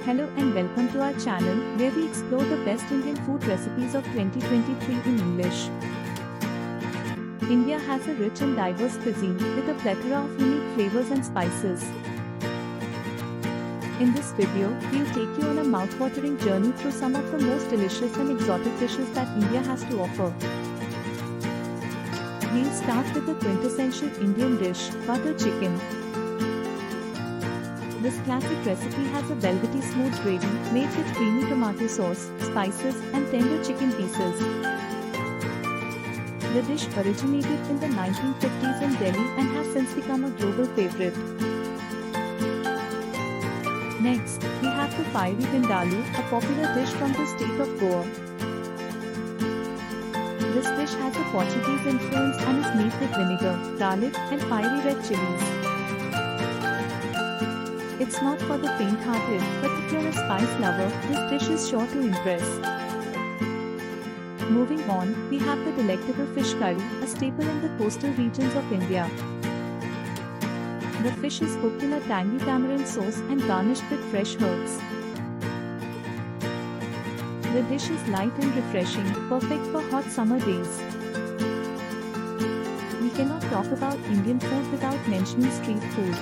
Hello and welcome to our channel where we explore the best Indian food recipes of 2023 in English. India has a rich and diverse cuisine with a plethora of unique flavors and spices. In this video, we'll take you on a mouth-watering journey through some of the most delicious and exotic dishes that India has to offer. We'll start with the quintessential Indian dish, butter chicken. This classic recipe has a velvety smooth gravy made with creamy tomato sauce, spices, and tender chicken pieces. The dish originated in the 1950s in Delhi and has since become a global favorite. Next, we have the fiery vindaloo, a popular dish from the state of Goa. This dish has a Portuguese influence and is made with vinegar, garlic, and fiery red chilies. It's not for the faint-hearted, but if you're a spice lover, this dish is sure to impress. Moving on, we have the delectable fish curry, a staple in the coastal regions of India. The fish is cooked in a tangy tamarind sauce and garnished with fresh herbs. The dish is light and refreshing, perfect for hot summer days. We cannot talk about Indian food without mentioning street food.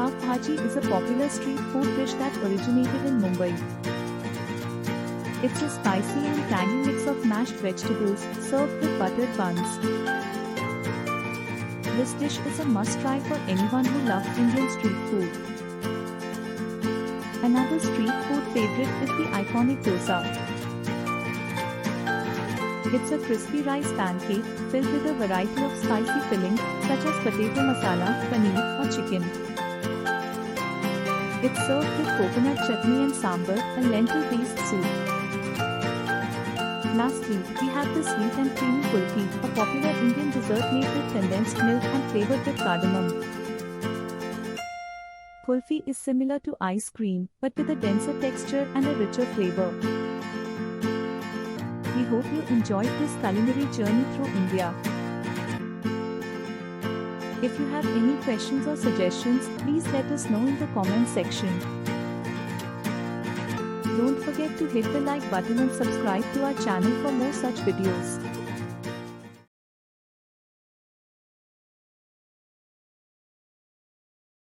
Pav Bhaji is a popular street food dish that originated in Mumbai. It's a spicy and tangy mix of mashed vegetables served with buttered buns. This dish is a must-try for anyone who loves Indian street food. Another street food favorite is the iconic dosa. It's a crispy rice pancake filled with a variety of spicy fillings such as potato masala, paneer, or chicken. It's served with coconut chutney and sambar, a lentil-based soup. Lastly, we have the sweet and creamy kulfi, a popular Indian dessert made with condensed milk and flavored with cardamom. Kulfi is similar to ice cream, but with a denser texture and a richer flavor. We hope you enjoyed this culinary journey through India. If you have any questions or suggestions, please let us know in the comment section. Don't forget to hit the like button and subscribe to our channel for more such videos.